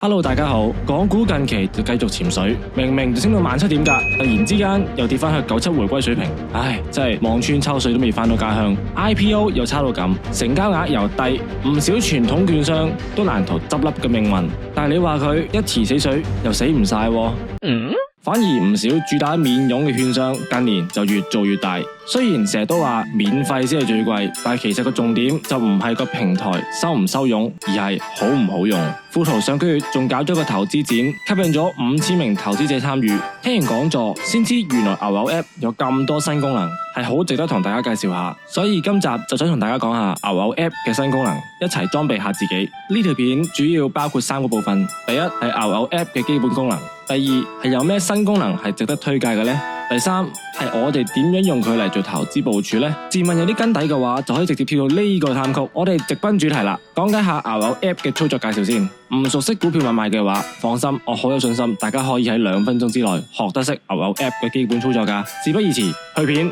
Hello， 大家好。港股近期就繼續潛水，明明就升到17,000點㗎，突然之間又跌翻去97回歸水平。唉，真係望穿秋水都未翻到家鄉。IPO 又差到咁，成交額又低，唔少傳統券商都難逃執笠嘅命運。但係你話佢一池死水又死唔晒喎。反而唔少主打免佣嘅券商近年就越做越大。雖然成日都話免費先係最貴，但係其實個重點就唔係個平台收唔收佣，而係好唔好用。富途上個月仲搞咗個投資展，吸引咗5000名投資者參與。聽完講座先知原來牛牛 App 有咁多新功能，係好值得同大家介紹下。所以今集就想同大家講下牛牛 App 嘅新功能，一齊裝備下自己。呢條片主要包括3個部分。第一係牛牛 App 嘅基本功能，第二係有咩新功能係值得推介嘅呢？第三係我哋點樣用佢嚟做投資部署呢？自問有啲根底嘅話，就可以直接跳到呢個探曲。我哋直奔主題啦，講解下牛牛 App 嘅操作介紹先。唔熟悉股票買賣嘅話，放心，我好有信心，大家可以喺2分鐘之內學得識牛牛 App 嘅基本操作㗎。事不宜遲，去片。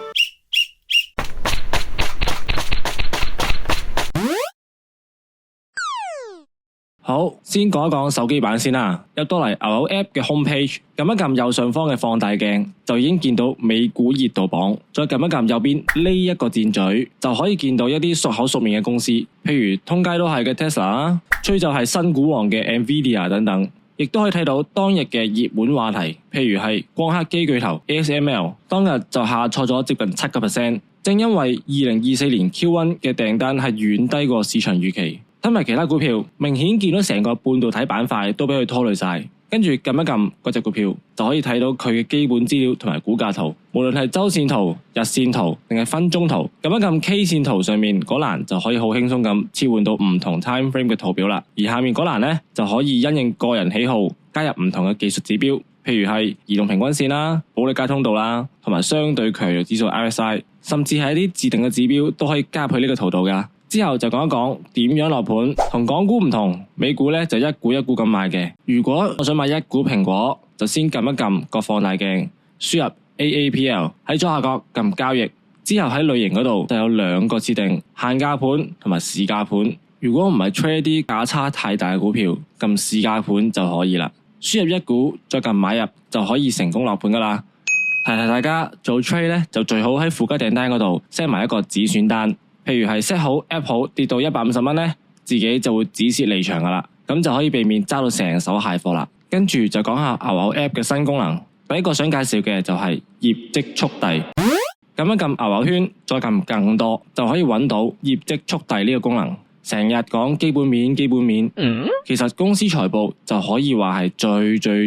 好，先講一講手機版先啦。入到嚟牛牛 App 嘅 homepage， 撳一撳右上方嘅放大鏡，就已經見到美股熱度榜。再撳一撳右邊呢一個箭嘴，就可以見到一啲熟口熟面嘅公司，譬如通街都係嘅 Tesla， 吹就係新股王嘅 Nvidia 等等。亦都可以睇到當日嘅熱門話題，譬如係光刻機巨頭 ASML， 當日就下挫咗接近7%。正因為2024年 Q1 嘅訂單係遠低過市場預期。睇埋其他股票，明顯見到成個半導體板塊都俾佢拖累晒。跟住撳一撳嗰隻股票，就可以睇到佢嘅基本資料同埋股價圖，無論係周線圖、日線圖定係分鐘圖。撳一撳 K 線圖上面嗰欄就可以好輕鬆咁切換到唔同 time frame 嘅圖表啦。而下面嗰欄呢，就可以因應個人喜好加入唔同嘅技術指標，譬如係移動平均線啦、保利加通道啦，同埋相對強弱指數 RSI， 甚至係一啲自定嘅指標都可以加入去呢個圖度噶。之後就講一講點樣落盤，同港股唔同，美股呢就一股一股咁買嘅。如果我想買一股蘋果，就先撳一撳個放大鏡，輸入 AAPL 喺左下角撳交易，之後喺類型嗰度就有2個設定，限價盤同埋市價盤。如果唔係 trade 啲價差太大嘅股票，撳市價盤就可以啦。輸入一股再撳買入就可以成功落盤噶啦。提提大家做 trade 呢，就最好喺附加訂單嗰度 set 埋一個止損單。譬如係 set 好 app 好跌到150蚊呢，自己就會止蝕離場噶啦，咁就可以避免揸到成手蟹貨啦。跟住就講下牛牛 app 嘅新功能，第一個想介紹嘅就係業績速遞。撳一撳牛牛圈，再撳更多，就可以揾到業績速遞呢個功能。成日講基本面，其實公司財報就可以話係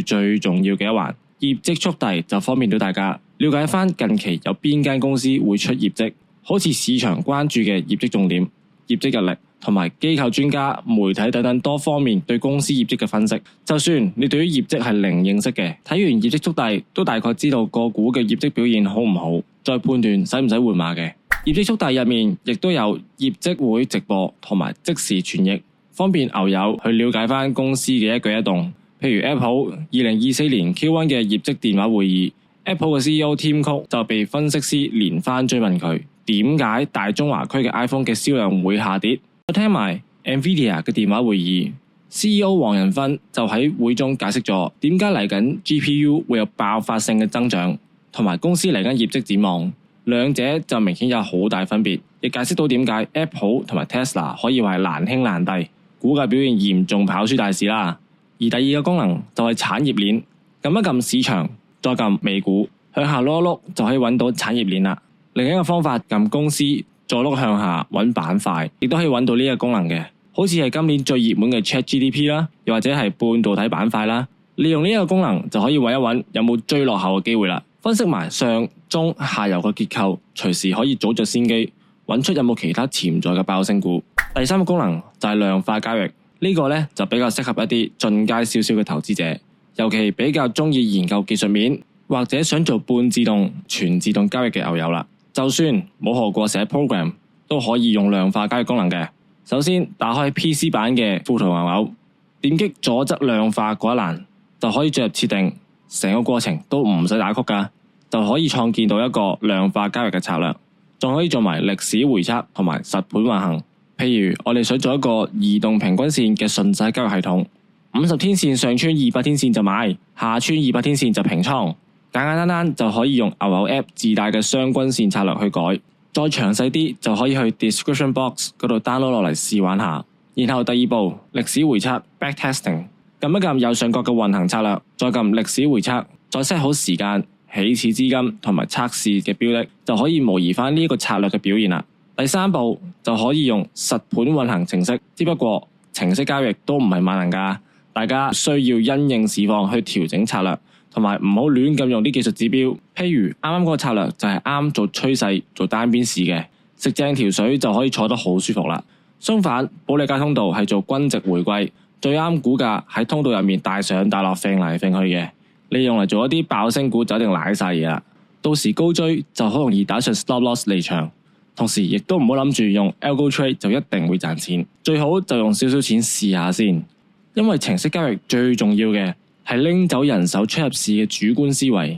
最重要嘅一環。業績速遞就方便到大家了解翻近期有邊間公司會出業績。好似市場關注嘅業績重點、業績日曆同埋機構專家、媒體等等多方面對公司業績嘅分析。就算你對於業績係零認識嘅，睇完業績速遞都大概知道個股嘅業績表現好唔好，再判斷使唔使換馬嘅。業績速遞入面亦都有業績會直播同埋即時傳譯，方便牛友去了解翻公司嘅一舉一動。譬如 Apple 2024年 Q1 嘅業績電話會議， Apple 嘅 CEO Tim Cook 就被分析師連番追問佢點解大中華區嘅 iPhone 嘅銷量會下跌。我聽埋 Nvidia 嘅電話會議， CEO 黃仁勳就喺會中解釋咗點解嚟緊 GPU 會有爆發性嘅增長，同埋公司嚟緊業績展望，兩者就明顯有好大分別，亦解釋到點解 Apple 同埋 Tesla 可以話係難兄難弟，股價表現嚴重跑輸大市啦。而第二個功能就係產業鏈，撳一撳市場，再撳美股，向下碌一碌就可以揾到產業鏈啦。另一個方法撳公司，再碌向下揾板塊，亦都可以揾到呢個功能嘅。好似係今年最熱門嘅 ChatGPT 啦，又或者係半導體板塊啦。利用呢個功能就可以揾一揾有冇追落後嘅機會啦。分析埋上、中、下游嘅結構，隨時可以早着先機，揾出有冇其他潛在嘅爆升股。第三個功能就係量化交易，呢個呢就比較適合一啲進階少少嘅投資者，尤其比較中意研究技術面，或者想做半自動、全自動交易嘅牛友啦。就算冇學過寫 program， 都可以用量化交易功能嘅。首先打開 PC 版嘅富途牛牛，點擊左側量化嗰一欄，就可以進入設定，成個過程都唔使打曲噶，就可以創建到一個量化交易嘅策略，仲可以做埋歷史回測同埋實盤運行。譬如我哋想做一個移動平均線嘅順勢交易系統， 50天線上穿200天線就買，下穿200天線就平倉。簡簡單單就可以用牛牛 App 自帶嘅雙均線策略去改。再詳細啲就可以去 description box 嗰度 download 落嚟試玩下。然後第2步，歷史回測 backtesting， 撳一撳右上角嘅運行策略，再撳歷史回測，再 set 好時間、起始資金同埋測試嘅標的，就可以模擬翻呢個策略嘅表現啦。第3步就可以用實盤運行程式，只不過程式交易都唔係萬能㗎，大家需要因應市況去調整策略，同埋唔好亂咁用啲技術指標。譬如啱啱嗰個策略就係啱做趨勢做單邊市嘅，食正條水就可以坐得好舒服啦。相反，保利加通道係做均值回歸，最啱股價喺通道入面大上大落揈嚟揈去嘅。你用嚟做一啲爆升股就一定瀨晒嘢啦，到時高追就好容易打上 stop loss 離場。同時亦都唔好諗住用 algo trade 就一定會賺錢，最好就用少少錢試下先。因為程式交易最重要嘅係拎走人手出入市嘅主觀思維，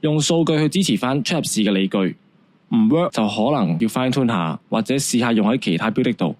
用數據去支持翻出入市嘅理據。唔 work 就可能要 fine tune 下，或者試下用喺其他標的度。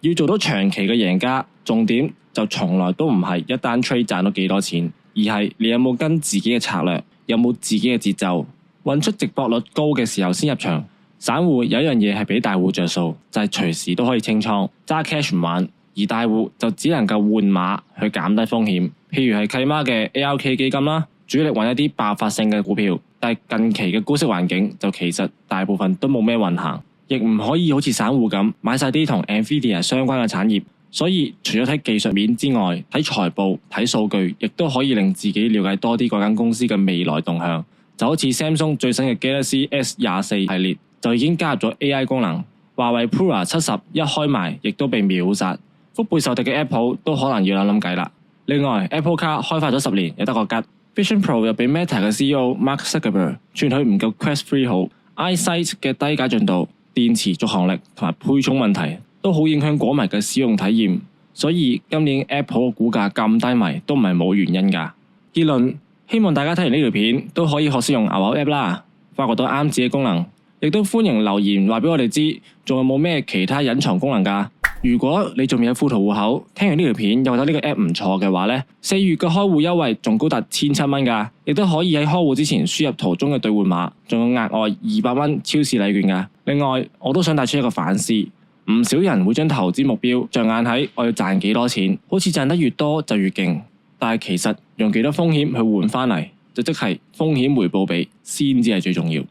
要做到長期嘅贏家，重點就從來都唔係一單 trade 賺到幾多錢，而係你有冇跟自己嘅策略，有冇自己嘅節奏，揾出值博率高嘅時候先入場。散戶有一樣嘢係比大戶着數，就係隨時都可以清倉揸 cash 唔玩，而大戶就只能夠換馬去減低風險。譬如係契媽嘅 ARK 基金啦，主力揾一啲爆發性嘅股票，但係近期嘅高息環境就其實大部分都冇咩運行，亦唔可以好似散戶咁買晒啲同 Nvidia 相關嘅產業。所以除咗睇技術面之外，睇財報、睇數據，亦都可以令自己了解多啲嗰間公司嘅未來動向。就好似 Samsung 最新嘅 Galaxy S24 系列就已經加入咗 AI 功能，華為 Pura 70一開賣亦都被秒殺，腹背受敵嘅 Apple 都可能要諗計啦。另外 Apple Car 開發咗10年，有得個吉。Vision Pro 又俾 Meta 嘅 CEO Mark Zuckerberg 串佢唔夠 Quest 3好。iSight 嘅低解進度、電池續航力同埋配重問題都好影響果迷嘅使用體驗，所以今年 Apple 嘅股價咁低迷都唔係冇原因㗎。結論，希望大家睇完呢條片都可以學識用牛牛 App 啦，發掘到啱自己功能，亦都歡迎留言話俾我哋知，仲有冇咩其他隱藏功能㗎？如果你仲未有富途戶口，聽完呢條片又覺得呢個 app 唔錯嘅話呢，4月嘅開戶優惠仲高達1700蚊㗎，亦都可以喺開戶之前輸入途中嘅兌換碼，仲有額外200蚊超市禮券㗎。另外，我都想帶出一個反思，唔少人會將投資目標着眼喺我要賺幾多錢，好似賺得越多就越勁，但係其實用幾多風險去換翻嚟，就即係風險回報比先至係最重要。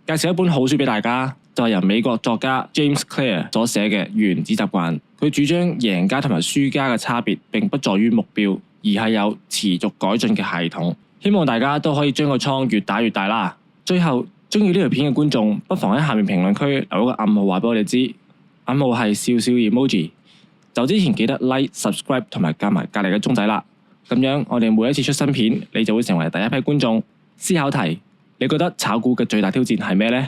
介紹一本好書俾大家，就係由美國作家 James Clear 所寫嘅《原子習慣》。佢主張贏家同埋輸家嘅差別並不在於目標，而係有持續改進嘅系統。希望大家都可以將個倉越打越大啦。最後，中意呢條片嘅觀眾不妨喺下面評論區留一個暗號話俾我哋知，暗號係笑笑 emoji。走之前記得 like、subscribe 同埋加埋隔離嘅鐘仔啦。咁樣我哋每一次出新片，你就會成為第一批觀眾。思考題，你覺得炒股嘅最大挑戰係咩呢？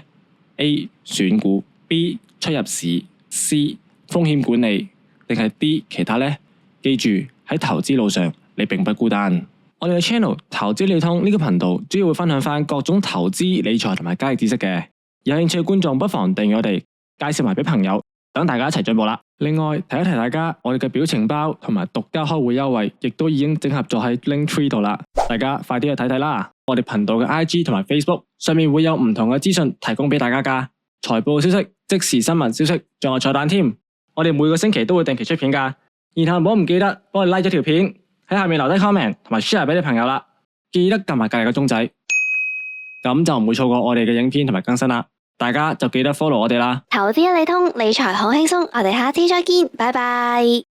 A. 選股 B. 出入市 C. 風險管理定係 D 其他呢？記住喺投資路上你並不孤單。我哋嘅 channel 投資了通呢個頻道主要會分享翻各種投資理財同埋交易知識嘅，有興趣嘅觀眾不妨訂閱我哋，介紹埋俾朋友，等大家一齊進步啦。另外提一提大家，我哋嘅表情包同埋獨家開戶優惠亦都已經整合咗喺 Linktree 度啦，大家快啲去睇睇啦。我哋頻道嘅 IG 同埋 Facebook 上面會有唔同嘅資訊提供俾大家噶，財報消息、即時新聞消息，仲有彩蛋添。我哋每個星期都會定期出片噶，然後唔好唔記得幫我 like 咗條片，喺下面留低 comment 同埋 share 俾你朋友啦，記得撳埋隔籬個鐘仔，咁就唔會錯過我哋嘅影片同埋更新啦。大家就記得 follow 我哋啦。投資一理通，理財好輕鬆，我哋下次再見，拜拜。